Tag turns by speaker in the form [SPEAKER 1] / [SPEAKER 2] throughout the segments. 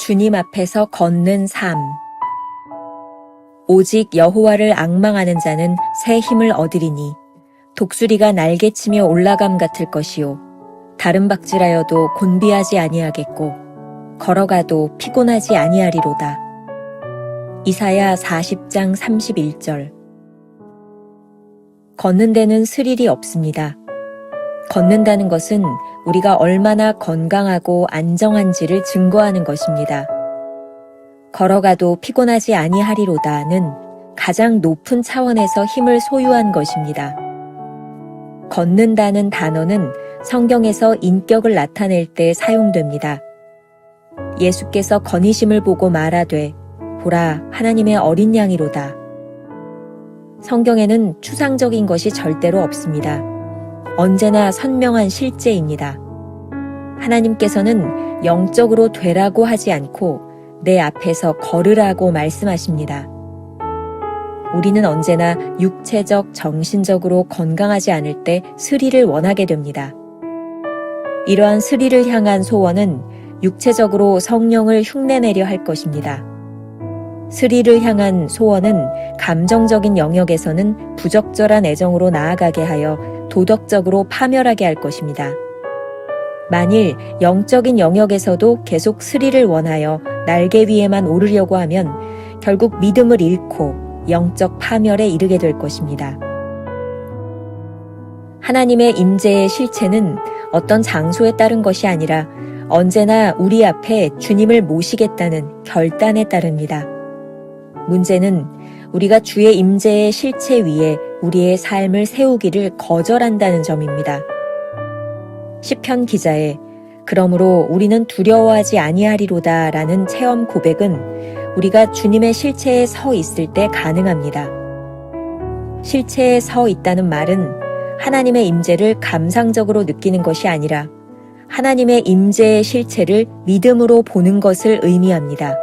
[SPEAKER 1] 주님 앞에서 걷는 삶. 오직 여호와를 앙망하는 자는 새 힘을 얻으리니 독수리가 날개치며 올라감 같을 것이요 다른 박질하여도 곤비하지 아니하겠고 걸어가도 피곤하지 아니하리로다. 이사야 40장 31절. 걷는 데는 스릴이 없습니다. 걷는다는 것은 우리가 얼마나 건강하고 안정한지를 증거하는 것입니다. 걸어가도 피곤하지 아니하리로다는 가장 높은 차원에서 힘을 소유한 것입니다. 걷는다는 단어는 성경에서 인격을 나타낼 때 사용됩니다. 예수께서 건의심을 보고 말하되 보라 하나님의 어린 양이로다. 성경에는 추상적인 것이 절대로 없습니다. 언제나 선명한 실제입니다. 하나님께서는 영적으로 되라고 하지 않고 내 앞에서 걸으라고 말씀하십니다. 우리는 언제나 육체적, 정신적으로 건강하지 않을 때 스릴을 원하게 됩니다. 이러한 스릴을 향한 소원은 육체적으로 성령을 흉내내려 할 것입니다. 스릴을 향한 소원은 감정적인 영역에서는 부적절한 애정으로 나아가게 하여 도덕적으로 파멸하게 할 것입니다. 만일 영적인 영역에서도 계속 스릴을 원하여 날개 위에만 오르려고 하면 결국 믿음을 잃고 영적 파멸에 이르게 될 것입니다. 하나님의 임재의 실체는 어떤 장소에 따른 것이 아니라 언제나 우리 앞에 주님을 모시겠다는 결단에 따릅니다. 문제는 우리가 주의 임재의 실체 위에 우리의 삶을 세우기를 거절한다는 점입니다. 시편 기자의 그러므로 우리는 두려워하지 아니하리로다 라는 체험 고백은 우리가 주님의 실체에 서 있을 때 가능합니다. 실체에 서 있다는 말은 하나님의 임재를 감상적으로 느끼는 것이 아니라 하나님의 임재의 실체를 믿음으로 보는 것을 의미합니다.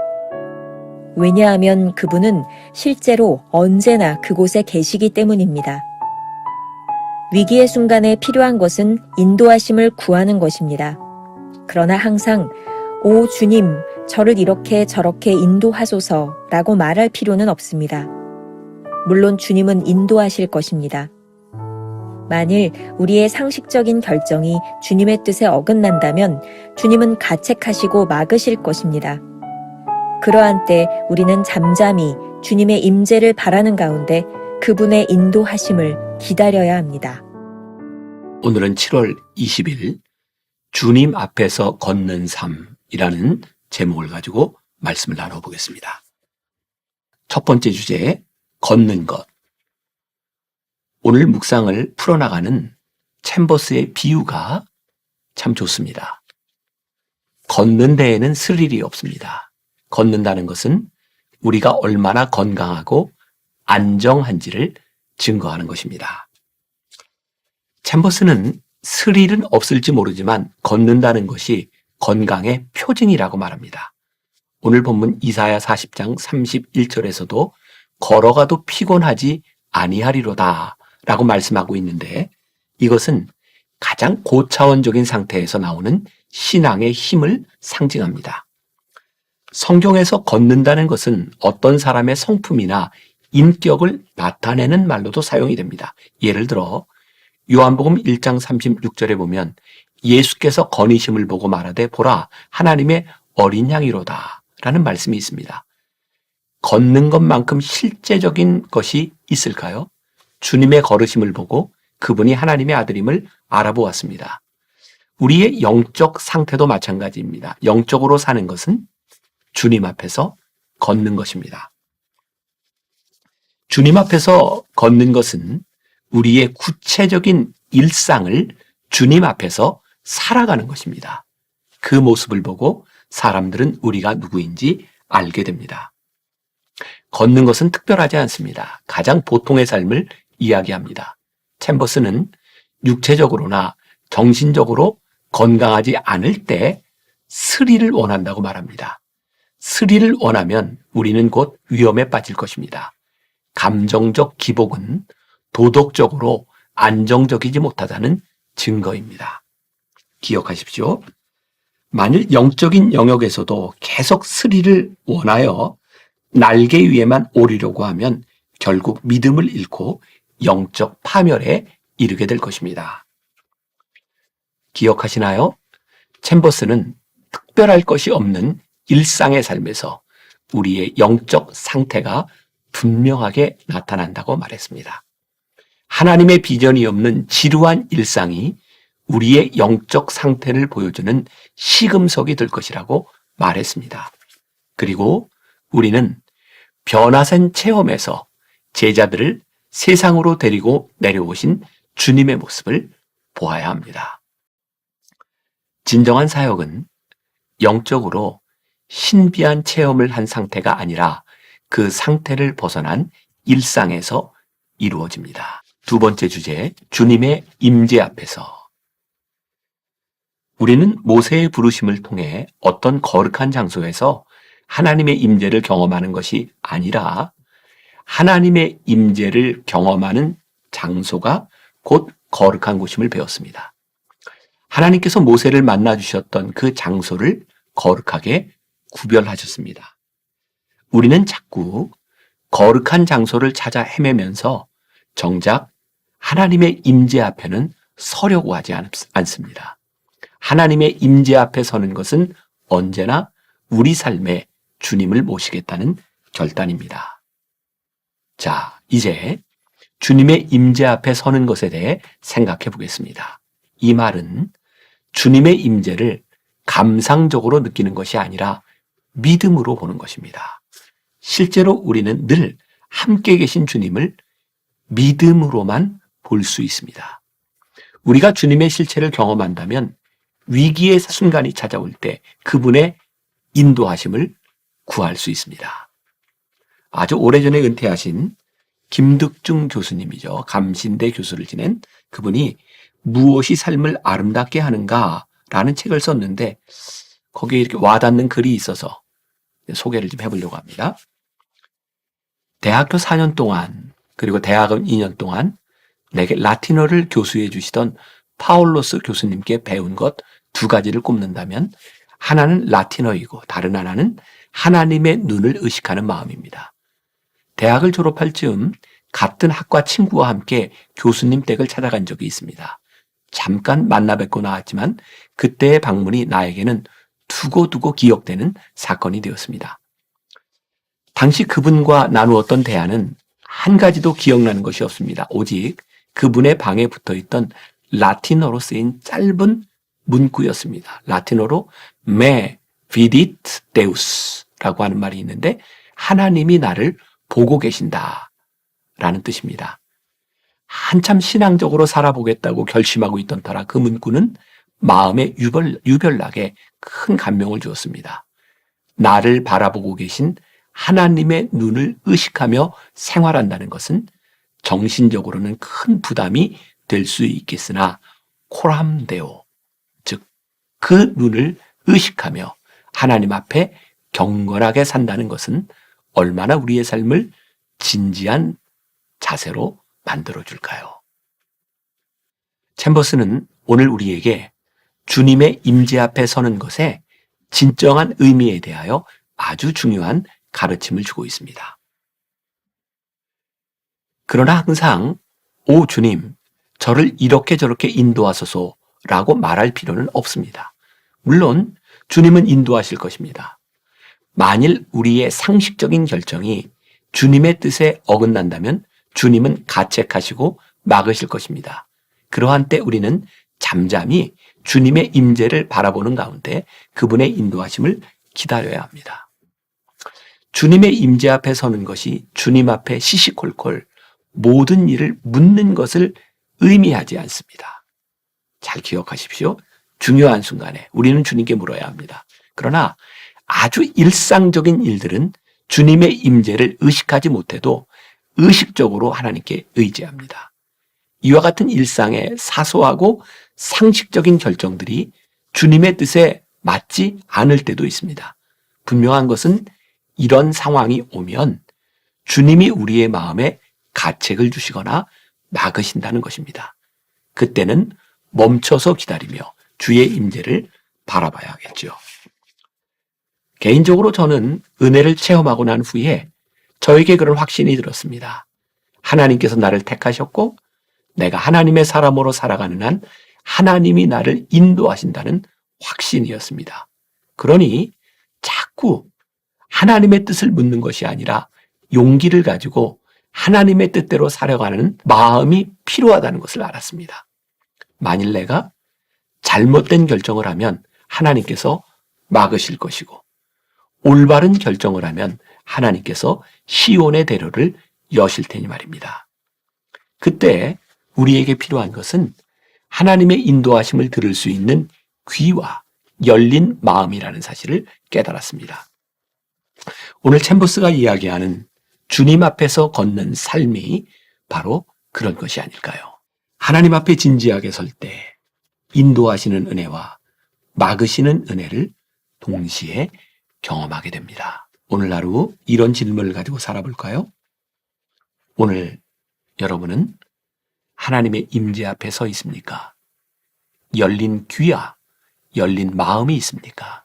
[SPEAKER 1] 왜냐하면 그분은 실제로 언제나 그곳에 계시기 때문입니다. 위기의 순간에 필요한 것은 인도하심을 구하는 것입니다. 그러나 항상 오 주님, 저를 이렇게 저렇게 인도하소서라고 말할 필요는 없습니다. 물론 주님은 인도하실 것입니다. 만일 우리의 상식적인 결정이 주님의 뜻에 어긋난다면 주님은 가책하시고 막으실 것입니다. 그러한 때 우리는 잠잠히 주님의 임재를 바라는 가운데 그분의 인도하심을 기다려야 합니다.
[SPEAKER 2] 오늘은 7월 20일 주님 앞에서 걷는 삶이라는 제목을 가지고 말씀을 나눠보겠습니다. 첫 번째 주제, 걷는 것. 오늘 묵상을 풀어나가는 챔버스의 비유가 참 좋습니다. 걷는 데에는 스릴이 없습니다. 걷는다는 것은 우리가 얼마나 건강하고 안정한지를 증거하는 것입니다. 챔버스는 스릴은 없을지 모르지만 걷는다는 것이 건강의 표징이라고 말합니다. 오늘 본문 이사야 40장 31절에서도 걸어가도 피곤하지 아니하리로다 라고 말씀하고 있는데 이것은 가장 고차원적인 상태에서 나오는 신앙의 힘을 상징합니다. 성경에서 걷는다는 것은 어떤 사람의 성품이나 인격을 나타내는 말로도 사용이 됩니다. 예를 들어 요한복음 1장 36절에 보면 예수께서 건의심을 보고 말하되 보라 하나님의 어린 양이로다 라는 말씀이 있습니다. 걷는 것만큼 실제적인 것이 있을까요? 주님의 걸으심을 보고 그분이 하나님의 아들임을 알아보았습니다. 우리의 영적 상태도 마찬가지입니다. 영적으로 사는 것은 주님 앞에서 걷는 것입니다. 주님 앞에서 걷는 것은 우리의 구체적인 일상을 주님 앞에서 살아가는 것입니다. 그 모습을 보고 사람들은 우리가 누구인지 알게 됩니다. 걷는 것은 특별하지 않습니다. 가장 보통의 삶을 이야기합니다. 챔버스는 육체적으로나 정신적으로 건강하지 않을 때 스릴을 원한다고 말합니다. 스릴을 원하면 우리는 곧 위험에 빠질 것입니다. 감정적 기복은 도덕적으로 안정적이지 못하다는 증거입니다. 기억하십시오. 만일 영적인 영역에서도 계속 스릴을 원하여 날개 위에만 오르려고 하면 결국 믿음을 잃고 영적 파멸에 이르게 될 것입니다. 기억하시나요? 챔버스는 특별할 것이 없는 일상의 삶에서 우리의 영적 상태가 분명하게 나타난다고 말했습니다. 하나님의 비전이 없는 지루한 일상이 우리의 영적 상태를 보여주는 시금석이 될 것이라고 말했습니다. 그리고 우리는 변화된 체험에서 제자들을 세상으로 데리고 내려오신 주님의 모습을 보아야 합니다. 진정한 사역은 영적으로 신비한 체험을 한 상태가 아니라 그 상태를 벗어난 일상에서 이루어집니다. 두 번째 주제, 주님의 임재 앞에서. 우리는 모세의 부르심을 통해 어떤 거룩한 장소에서 하나님의 임재를 경험하는 것이 아니라 하나님의 임재를 경험하는 장소가 곧 거룩한 곳임을 배웠습니다. 하나님께서 모세를 만나 주셨던 그 장소를 거룩하게 구별하셨습니다. 우리는 자꾸 거룩한 장소를 찾아 헤매면서 정작 하나님의 임재 앞에는 서려고 하지 않습니다. 하나님의 임재 앞에 서는 것은 언제나 우리 삶에 주님을 모시겠다는 결단입니다. 자, 이제 주님의 임재 앞에 서는 것에 대해 생각해 보겠습니다. 이 말은 주님의 임재를 감상적으로 느끼는 것이 아니라 믿음으로 보는 것입니다. 실제로 우리는 늘 함께 계신 주님을 믿음으로만 볼 수 있습니다. 우리가 주님의 실체를 경험한다면 위기의 순간이 찾아올 때 그분의 인도하심을 구할 수 있습니다. 아주 오래전에 은퇴하신 김득중 교수님이죠. 감신대 교수를 지낸 그분이 무엇이 삶을 아름답게 하는가 라는 책을 썼는데 거기에 이렇게 와닿는 글이 있어서 소개를 좀 해보려고 합니다. 대학교 4년 동안 그리고 대학원 2년 동안 내게 라틴어를 교수해 주시던 파울로스 교수님께 배운 것 두 가지를 꼽는다면 하나는 라틴어이고 다른 하나는 하나님의 눈을 의식하는 마음입니다. 대학을 졸업할 즈음 같은 학과 친구와 함께 교수님 댁을 찾아간 적이 있습니다. 잠깐 만나 뵙고 나왔지만 그때의 방문이 나에게는 두고두고 기억되는 사건이 되었습니다. 당시 그분과 나누었던 대화는 한 가지도 기억나는 것이 없습니다. 오직 그분의 방에 붙어있던 라틴어로 쓰인 짧은 문구였습니다. 라틴어로 Me vidit Deus 라고 하는 말이 있는데 하나님이 나를 보고 계신다 라는 뜻입니다. 한참 신앙적으로 살아보겠다고 결심하고 있던 터라 그 문구는 마음에 유별나게 큰 감명을 주었습니다. 나를 바라보고 계신 하나님의 눈을 의식하며 생활한다는 것은 정신적으로는 큰 부담이 될 수 있겠으나 코람데오, 즉 그 눈을 의식하며 하나님 앞에 경건하게 산다는 것은 얼마나 우리의 삶을 진지한 자세로 만들어줄까요? 챔버스는 오늘 우리에게 주님의 임재 앞에 서는 것의 진정한 의미에 대하여 아주 중요한 가르침을 주고 있습니다. 그러나 항상 오 주님, 저를 이렇게 저렇게 인도하소서라고 말할 필요는 없습니다. 물론 주님은 인도하실 것입니다. 만일 우리의 상식적인 결정이 주님의 뜻에 어긋난다면 주님은 가책하시고 막으실 것입니다. 그러한 때 우리는 잠잠히 주님의 임재를 바라보는 가운데 그분의 인도하심을 기다려야 합니다. 주님의 임재 앞에 서는 것이 주님 앞에 시시콜콜 모든 일을 묻는 것을 의미하지 않습니다. 잘 기억하십시오. 중요한 순간에 우리는 주님께 물어야 합니다. 그러나 아주 일상적인 일들은 주님의 임재를 의식하지 못해도 의식적으로 하나님께 의지합니다. 이와 같은 일상의 사소하고 상식적인 결정들이 주님의 뜻에 맞지 않을 때도 있습니다. 분명한 것은 이런 상황이 오면 주님이 우리의 마음에 가책을 주시거나 막으신다는 것입니다. 그때는 멈춰서 기다리며 주의 임재를 바라봐야겠죠. 개인적으로 저는 은혜를 체험하고 난 후에 저에게 그런 확신이 들었습니다. 하나님께서 나를 택하셨고 내가 하나님의 사람으로 살아가는 한 하나님이 나를 인도하신다는 확신이었습니다. 그러니 자꾸 하나님의 뜻을 묻는 것이 아니라 용기를 가지고 하나님의 뜻대로 살아가는 마음이 필요하다는 것을 알았습니다. 만일 내가 잘못된 결정을 하면 하나님께서 막으실 것이고 올바른 결정을 하면 하나님께서 시온의 대로를 여실 테니 말입니다. 그때 우리에게 필요한 것은 하나님의 인도하심을 들을 수 있는 귀와 열린 마음이라는 사실을 깨달았습니다. 오늘 챔버스가 이야기하는 주님 앞에서 걷는 삶이 바로 그런 것이 아닐까요? 하나님 앞에 진지하게 설 때 인도하시는 은혜와 막으시는 은혜를 동시에 경험하게 됩니다. 오늘 하루 이런 질문을 가지고 살아볼까요? 오늘 여러분은 하나님의 임재 앞에 서 있습니까? 열린 귀와 열린 마음이 있습니까?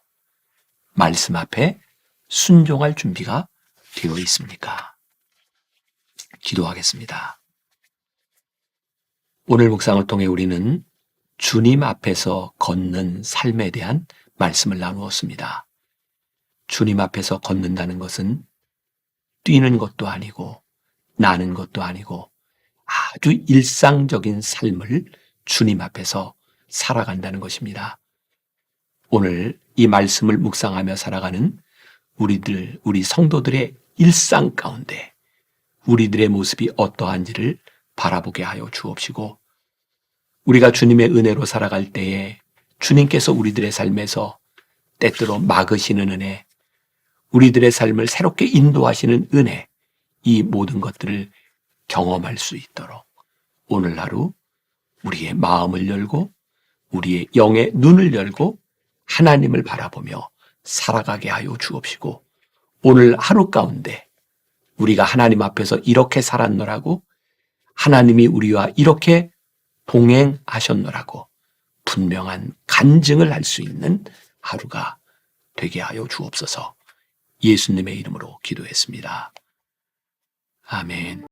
[SPEAKER 2] 말씀 앞에 순종할 준비가 되어 있습니까? 기도하겠습니다. 오늘 묵상을 통해 우리는 주님 앞에서 걷는 삶에 대한 말씀을 나누었습니다. 주님 앞에서 걷는다는 것은 뛰는 것도 아니고 나는 것도 아니고 아주 일상적인 삶을 주님 앞에서 살아간다는 것입니다. 오늘 이 말씀을 묵상하며 살아가는 우리 성도들의 일상 가운데 우리들의 모습이 어떠한지를 바라보게 하여 주옵시고 우리가 주님의 은혜로 살아갈 때에 주님께서 우리들의 삶에서 때때로 막으시는 은혜, 우리들의 삶을 새롭게 인도하시는 은혜, 이 모든 것들을 경험할 수 있도록 오늘 하루 우리의 마음을 열고 우리의 영의 눈을 열고 하나님을 바라보며 살아가게 하여 주옵시고 오늘 하루 가운데 우리가 하나님 앞에서 이렇게 살았노라고 하나님이 우리와 이렇게 동행하셨노라고 분명한 간증을 할 수 있는 하루가 되게 하여 주옵소서. 예수님의 이름으로 기도했습니다. 아멘.